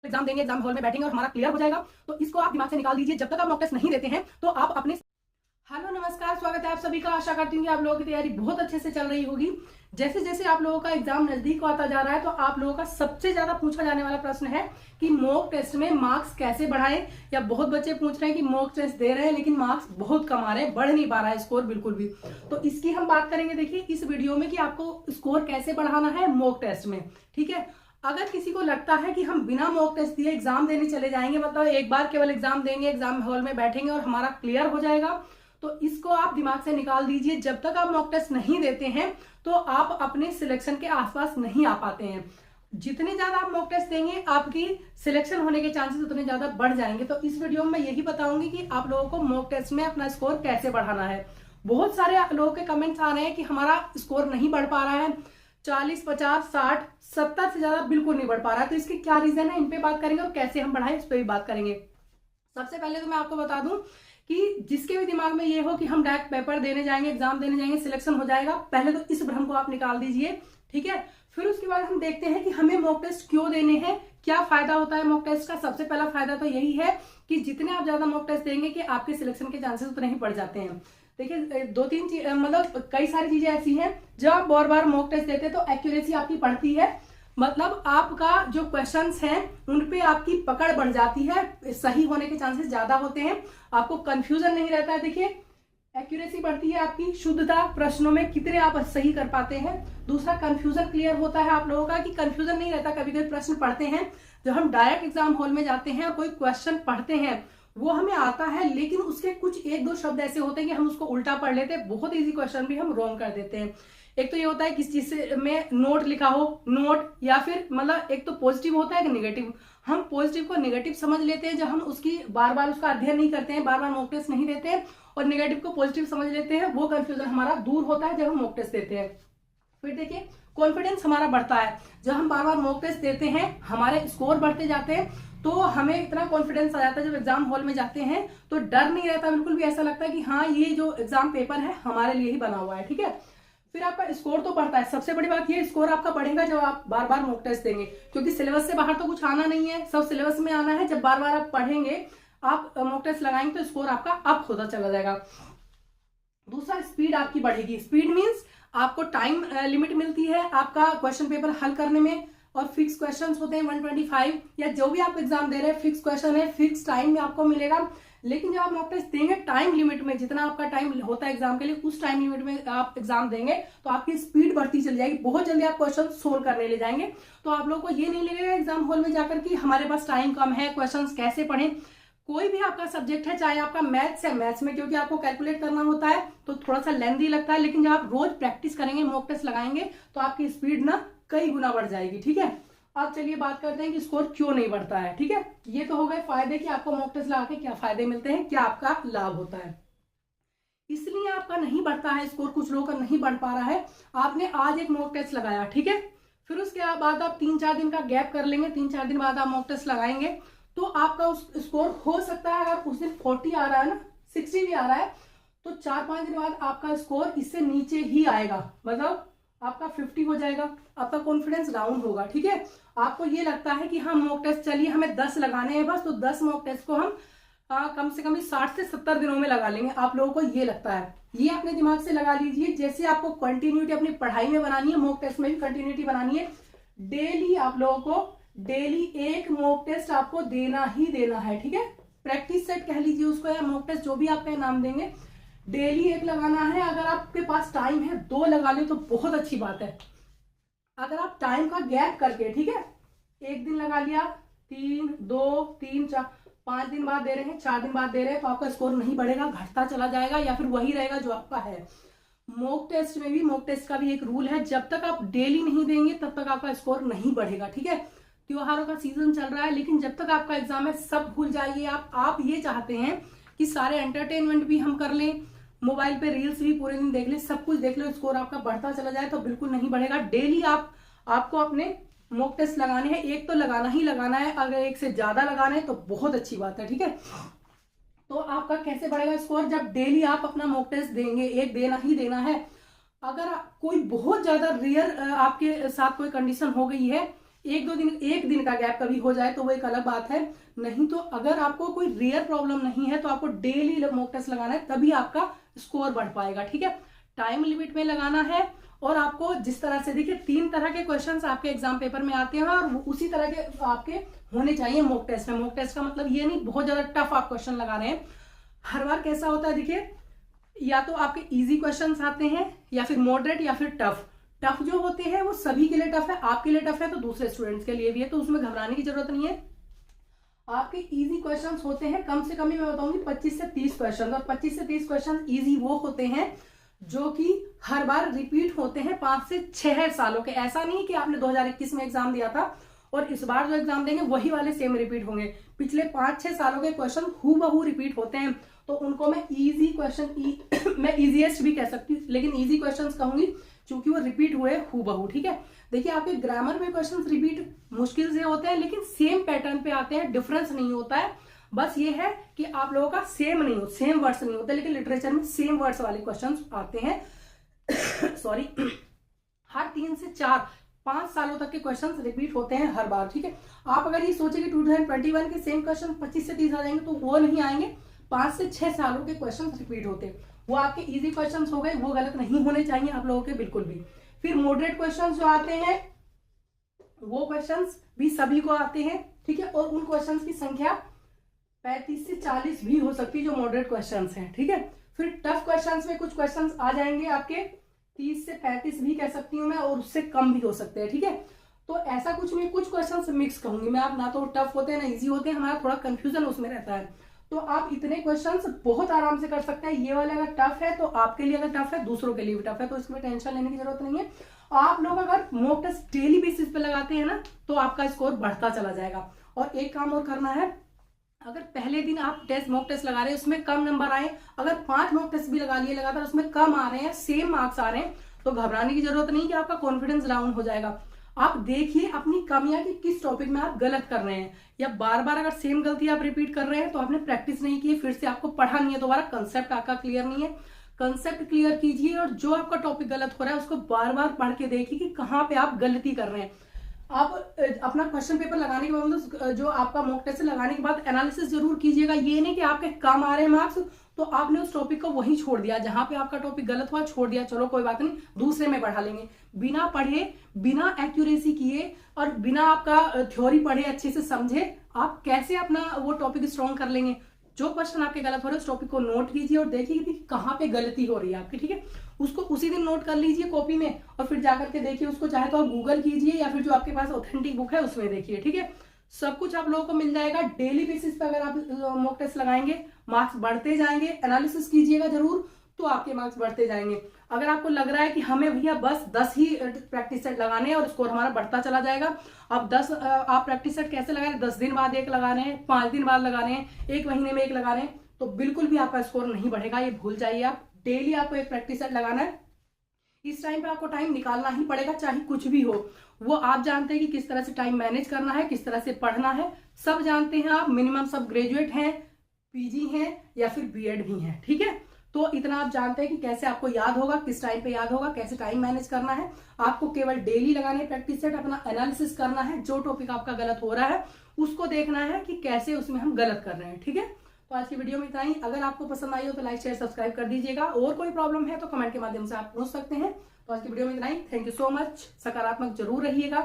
Exam देंगे, exam hall में बैठेंगे और हमारा क्लियर हो जाएगा। तो इसको आप दिमाग से निकाल दीजिए। जब तक आप मॉक टेस्ट नहीं देते हैं तो आप अपने हेलो नमस्कार, स्वागत है आप सभी का। आशा करती हूँ कि आप लोगों की तैयारी बहुत अच्छे से चल रही होगी। जैसे जैसे आप लोगों का एग्जाम नजदीक आता जा रहा है तो आप लोगों का सबसे ज्यादा पूछा जाने वाला प्रश्न है कि मॉक टेस्ट में मार्क्स कैसे बढ़ाएं। या बहुत बच्चे पूछ रहे हैं कि मॉक टेस्ट दे रहे हैं लेकिन मार्क्स बहुत कम आ रहे हैं, बढ़ नहीं पा रहा है स्कोर बिल्कुल भी। तो इसकी हम बात करेंगे देखिए इस वीडियो में कि आपको स्कोर कैसे बढ़ाना है मॉक टेस्ट में। ठीक है, अगर किसी को लगता है कि हम बिना मॉक टेस्ट दिए एग्जाम देने चले जाएंगे, मतलब एक बार केवल एग्जाम देंगे, एग्जाम हॉल में बैठेंगे और हमारा क्लियर हो जाएगा, तो इसको आप दिमाग से निकाल दीजिए। जब तक आप मॉक टेस्ट नहीं देते हैं तो आप अपने सिलेक्शन के आसपास नहीं आ पाते हैं। जितने ज्यादा आप मॉक टेस्ट देंगे आपकी सिलेक्शन होने के चांसेस उतने ज्यादा बढ़ जाएंगे। तो इस वीडियो में मैं यही बताऊंगी कि आप लोगों को मॉक टेस्ट में अपना स्कोर कैसे बढ़ाना है। बहुत सारे लोगों के कमेंट्स आ रहे हैं कि हमारा स्कोर नहीं बढ़ पा रहा है, 40, 50, 60, 70 से ज्यादा बिल्कुल नहीं बढ़ पा रहा है। तो इसके क्या रीजन है, इन पे बात करेंगे और कैसे हम बढ़ाएं इस पे भी बात करेंगे। सबसे पहले तो मैं आपको बता दूं कि जिसके भी दिमाग में ये हो कि हम डायरेक्ट पेपर देने जाएंगे, एग्जाम देने जाएंगे, सिलेक्शन हो जाएगा, पहले तो इस भ्रम को आप निकाल दीजिए। ठीक है, फिर उसके बाद हम देखते हैं कि हमें मॉक टेस्ट क्यों देने हैं, क्या फायदा होता है मॉक टेस्ट का। सबसे पहला फायदा तो यही है कि जितने आप ज्यादा मॉक टेस्ट देंगे कि आपके सिलेक्शन के चांसेस उतने ही बढ़ जाते हैं। देखिए दो तीन चीज, मतलब कई सारी चीजें ऐसी हैं, जब आप बार बार मॉक टेस्ट देते हैं तो एक्यूरेसी आपकी बढ़ती है, मतलब आपका जो क्वेश्चंस हैं उन पे आपकी पकड़ बढ़ जाती है, सही होने के चांसेस ज्यादा होते हैं, आपको कंफ्यूजन नहीं रहता है। देखिए एक्यूरेसी बढ़ती है आपकी, शुद्धता, प्रश्नों में कितने आप सही कर पाते हैं। दूसरा, कंफ्यूजन क्लियर होता है आप लोगों का कि कंफ्यूजन नहीं रहता। कभी कभी प्रश्न पढ़ते हैं, जब हम डायरेक्ट एग्जाम हॉल में जाते हैं और कोई क्वेश्चन पढ़ते हैं वो हमें आता है लेकिन उसके कुछ एक दो शब्द ऐसे होते हैं कि हम उसको उल्टा पढ़ लेते हैं, बहुत इजी क्वेश्चन भी हम रॉन्ग कर देते हैं। एक तो ये होता है किस चीज से में नोट लिखा हो, नोट, या फिर मतलब एक तो पॉजिटिव होता है कि निगेटिव। हम पॉजिटिव को निगेटिव समझ लेते हैं जब हम उसकी बार बार उसका अध्ययन नहीं करते हैं, बार बार मॉक टेस्ट नहीं देते हैं, और निगेटिव को पॉजिटिव समझ लेते हैं। वो कंफ्यूजन हमारा दूर होता है जब हम मॉक टेस्ट देते हैं। फिर देखिए कॉन्फिडेंस हमारा बढ़ता है, जब हम बार बार मॉक टेस्ट देते हैं हमारे स्कोर बढ़ते जाते हैं, तो हमें इतना कॉन्फिडेंस आ जाता है जब एग्जाम हॉल में जाते हैं तो डर नहीं रहता बिल्कुल भी। ऐसा लगता है कि हाँ ये जो एग्जाम पेपर है हमारे लिए ही बना हुआ है। ठीक है, फिर आपका स्कोर तो बढ़ता है। सबसे बड़ी बात ये, स्कोर आपका बढ़ेगा जब आप बार बार मॉक टेस्ट देंगे, क्योंकि सिलेबस से बाहर तो कुछ आना नहीं है, सब सिलेबस में आना है। जब बार बार आप पढ़ेंगे, आप मॉक टेस्ट लगाएंगे तो स्कोर आपका अप होता चला जाएगा। दूसरा, स्पीड आपकी बढ़ेगी। स्पीड मीन्स आपको टाइम लिमिट मिलती है आपका क्वेश्चन पेपर हल करने में, और फिक्स क्वेश्चंस होते हैं 125, या जो भी आप एग्जाम दे रहे हैं फिक्स क्वेश्चन है, फिक्स टाइम में आपको मिलेगा। लेकिन जब आप मॉक टेस्ट देंगे टाइम लिमिट में, जितना आपका टाइम होता है एग्जाम के लिए उस टाइम लिमिट में आप एग्जाम देंगे तो आपकी स्पीड बढ़ती चली जाएगी, बहुत जल्दी आप क्वेश्चन सोल्व करने ले जाएंगे। तो आप लोगों को ये नहीं लगेगा एग्जाम हॉल में जाकर कि हमारे पास टाइम कम है, क्वेश्चन कैसे पढ़ें। कोई भी आपका सब्जेक्ट है, चाहे आपका मैथ्स है, मैथ्स में क्योंकि आपको कैलकुलेट करना होता है तो थोड़ा सा लेंथी लगता है, लेकिन जब आप रोज प्रैक्टिस करेंगे, मॉक टेस्ट लगाएंगे तो आपकी स्पीड ना कई गुना बढ़ जाएगी। ठीक है, अब चलिए बात करते हैं कि स्कोर क्यों नहीं बढ़ता है। ठीक है, ये तो हो गए फायदे कि आपको मॉक टेस्ट लगा के क्या फायदे मिलते हैं, क्या आपका लाभ होता है। इसलिए आपका नहीं बढ़ता है स्कोर, कुछ लोगों का नहीं बढ़ पा रहा है। आपने आज एक मॉक टेस्ट लगाया, ठीक है, फिर उसके बाद आप 3-4 दिन का गैप कर लेंगे, 3-4 दिन बाद आप मॉक टेस्ट लगाएंगे तो आपका उस स्कोर हो सकता है, अगर उस दिन 40 आ रहा है ना, 60 भी आ रहा है, तो 4-5 दिन बाद आपका स्कोर इससे नीचे ही आएगा, मतलब आपका 50 हो जाएगा, आपका कॉन्फिडेंस डाउन होगा। ठीक है, आपको ये लगता है कि हाँ मॉक टेस्ट चलिए हमें 10 लगाने हैं बस, तो 10 मॉक टेस्ट को हम कम से कम 60 से 70 दिनों में लगा लेंगे, आप लोगों को ये लगता है। ये अपने दिमाग से लगा लीजिए। जैसे आपको कंटिन्यूटी अपनी पढ़ाई में बनानी है, मॉक टेस्ट में भी कंटिन्यूटी बनानी है। डेली आप लोगों को डेली एक मॉक टेस्ट आपको देना ही देना है। ठीक है, प्रैक्टिस सेट कह लीजिए उसको, या मॉक टेस्ट जो भी आपका नाम देंगे, डेली एक लगाना है। अगर आपके पास टाइम है 2 लगा ले तो बहुत अच्छी बात है। अगर आप टाइम का गैप करके, ठीक है, एक दिन लगा लिया, 3, 2, 3, 4, 5 दिन बाद दे रहे हैं, 4 दिन बाद दे रहे हैं, तो आपका स्कोर नहीं बढ़ेगा, घटता चला जाएगा, या फिर वही रहेगा जो आपका है। मॉक टेस्ट में भी, मॉक टेस्ट का भी एक रूल है, जब तक आप डेली नहीं देंगे तब तक आपका स्कोर नहीं बढ़ेगा। ठीक है, त्योहारों का सीजन चल रहा है लेकिन जब तक आपका एग्जाम है सब भूल जाइए। आप ये चाहते हैं कि सारे एंटरटेनमेंट भी हम कर लें, मोबाइल पे रील्स भी पूरे दिन देख ले, सब कुछ देख लो, स्कोर आपका बढ़ता चला जाए, तो बिल्कुल नहीं बढ़ेगा। डेली आपको अपने मॉक टेस्ट लगाने हैं, एक तो लगाना ही लगाना है, अगर एक से ज्यादा लगाना है तो बहुत अच्छी बात है। ठीक है, तो आपका कैसे बढ़ेगा स्कोर, जब डेली आप अपना मॉक टेस्ट देंगे, एक देना ही देना है। अगर कोई बहुत ज्यादा रेयर आपके साथ कोई कंडीशन हो गई है, एक दिन का गैप कभी हो जाए तो वो एक अलग बात है, नहीं तो अगर आपको कोई रियल प्रॉब्लम नहीं है तो आपको डेली मॉक टेस्ट लगाना है, तभी आपका स्कोर बढ़ पाएगा। ठीक है, टाइम लिमिट में लगाना है। और आपको जिस तरह से देखिए 3 तरह के क्वेश्चंस आपके एग्जाम पेपर में आते हैं और उसी तरह के आपके होने चाहिए मॉक टेस्ट में। मॉक टेस्ट का मतलब ये नहीं बहुत ज्यादा टफ आप क्वेश्चन लगा रहे हैं। हर बार कैसा होता है देखिए, या तो आपके इजी क्वेश्चंस आते हैं या फिर मॉडरेट या फिर टफ। टफ जो होते हैं वो सभी के लिए टफ है, आपके लिए टफ है तो दूसरे स्टूडेंट्स के लिए भी है, तो उसमें घबराने की जरूरत नहीं है। आपके इजी क्वेश्चंस होते हैं कम से कम ही मैं बताऊंगी 25 से 30 क्वेश्चन, और 25 से 30 क्वेश्चन इजी वो होते हैं जो कि हर बार रिपीट होते हैं 5 से 6 सालों के। ऐसा नहीं कि आपने 2021 में एग्जाम दिया था और इस बार जो एग्जाम देंगे वही वाले सेम रिपीट होंगे। पिछले 5-6 सालों के क्वेश्चन हूबहू रिपीट होते हैं, तो उनको मैं इजी क्वेश्चन मैं इजीएस्ट भी कह सकती हूँ, लेकिन इजी क्वेश्चन कहूंगी क्योंकि वो रिपीट हुए हूबहू। ठीक है, देखिए आपके ग्रामर में क्वेश्चन रिपीट मुश्किल से होते हैं लेकिन सेम पैटर्न पे आते हैं, डिफरेंस नहीं होता है। बस ये है कि आप लोगों का सेम वर्ड्स नहीं होते, लेकिन लिटरेचर में सेम वर्ड्स वाले क्वेश्चंस आते हैं सॉरी हर 3 से 4-5 सालों तक के क्वेश्चंस रिपीट होते हैं हर बार। ठीक है, आप अगर ये सोचे कि 2021 के सेम क्वेश्चन 25 से 30 आ जाएंगे तो वो नहीं आएंगे। 5 से 6 सालों के क्वेश्चन रिपीट होते हैं, वो आपके इजी क्वेश्चन हो गए, वो गलत नहीं होने चाहिए आप लोगों के बिल्कुल भी। फिर मॉडरेट क्वेश्चन जो आते हैं वो क्वेश्चन भी सभी को आते हैं। ठीक है, और उन क्वेश्चन की संख्या 35 से 40 भी हो सकती है जो मॉडरेट क्वेश्चंस हैं। ठीक है, फिर टफ क्वेश्चंस में कुछ क्वेश्चंस आ जाएंगे आपके 30 से 35 भी कह सकती हूँ मैं, और उससे कम भी हो सकते हैं। ठीक है, तो ऐसा कुछ नहीं, कुछ क्वेश्चंस मिक्स कहूंगी मैं, आप ना तो टफ होते हैं ना इजी होते हैं, हमारा थोड़ा कंफ्यूजन उसमें रहता है। तो आप इतने क्वेश्चंस बहुत आराम से कर सकते हैं। ये वाले अगर टफ है तो आपके लिए अगर टफ है दूसरों के लिए भी टफ है, तो इसमें टेंशन लेने की जरूरत नहीं है। आप लोग अगर मॉक टेस्ट डेली बेसिस पे लगाते हैं ना तो आपका स्कोर बढ़ता चला जाएगा। और एक काम और करना है, अगर पहले दिन आप मॉक टेस्ट लगा रहे हैं उसमें कम नंबर आए, अगर 5 मॉक टेस्ट भी लगा लिए लगातार उसमें कम आ रहे हैं, सेम मार्क्स आ रहे हैं, तो घबराने की जरूरत नहीं कि आपका कॉन्फिडेंस डाउन हो जाएगा। आप देखिए अपनी कमियां कि किस टॉपिक में आप गलत कर रहे हैं, या बार बार अगर सेम गलती आप रिपीट कर रहे हैं तो आपने प्रैक्टिस नहीं की है, फिर से आपको पढ़ा नहीं है, दोबारा कंसेप्ट आपका क्लियर नहीं है। कंसेप्ट क्लियर कीजिए और जो आपका टॉपिक गलत हो रहा है उसको बार बार पढ़ के देखिए कि कहाँ पे आप गलती कर रहे हैं। आप अपना क्वेश्चन पेपर लगाने के बाद जो आपका मॉक टेस्ट लगाने के बाद एनालिसिस जरूर कीजिएगा। ये नहीं कि आपके कम आ रहे हैं मार्क्स तो आपने उस टॉपिक को वहीं छोड़ दिया, जहां पे आपका टॉपिक गलत हुआ छोड़ दिया, चलो कोई बात नहीं दूसरे में बढ़ा लेंगे। बिना पढ़े, बिना एक्यूरेसी किए और बिना आपका थ्योरी पढ़े अच्छे से समझे आप कैसे अपना वो टॉपिक स्ट्रॉन्ग कर लेंगे। जो क्वेश्चन आपके गलत हो रहे हैं उस टॉपिक को नोट कीजिए और देखिए कि कहाँ पे गलती हो रही है आपकी। ठीक है, उसको उसी दिन नोट कर लीजिए कॉपी में और फिर जाकर के देखिए उसको, चाहे तो आप गूगल कीजिए या फिर जो आपके पास ऑथेंटिक बुक है उसमें देखिए। ठीक है, सब कुछ आप लोगों को मिल जाएगा। डेली बेसिस पे अगर आप मॉक टेस्ट लगाएंगे मार्क्स बढ़ते जाएंगे। एनालिसिस कीजिएगा जरूर तो आपके मार्क्स बढ़ते जाएंगे। अगर आपको लग रहा है कि हमें भैया बस 10 ही प्रैक्टिस सेट लगाने हैं और स्कोर हमारा बढ़ता चला जाएगा, अब 10 आप प्रैक्टिस सेट कैसे लगा रहे हैं, 10 दिन बाद एक लगा रहे हैं, 5 दिन बाद लगा रहे हैं, 1 महीने में एक लगा रहे हैं, तो बिल्कुल भी आपका स्कोर नहीं बढ़ेगा, ये भूल जाइए आप। डेली आपको एक प्रैक्टिस सेट लगाना है। इस टाइम पे आपको टाइम निकालना ही पड़ेगा, चाहे कुछ भी हो। वो आप जानते हैं कि किस तरह से टाइम मैनेज करना है, किस तरह से पढ़ना है, सब जानते हैं आप। मिनिमम सब ग्रेजुएट हैं, पीजी हैं या फिर बीएड भी हैं। ठीक है, तो इतना आप जानते हैं कि कैसे आपको याद होगा, किस टाइम पे याद होगा, कैसे टाइम मैनेज करना है। आपको केवल डेली लगाने प्रैक्टिस सेट, अपना एनालिसिस करना है, जो टॉपिक आपका गलत हो रहा है उसको देखना है कि कैसे उसमें हम गलत कर रहे हैं। ठीक है, तो आज की वीडियो में इतना ही। अगर आपको पसंद आई हो तो लाइक शेयर सब्सक्राइब कर दीजिएगा, और कोई प्रॉब्लम है तो कमेंट के माध्यम से आप पूछ सकते हैं। तो आज की वीडियो में इतना ही। Thank you so much. सकारात्मक जरूर रहिएगा।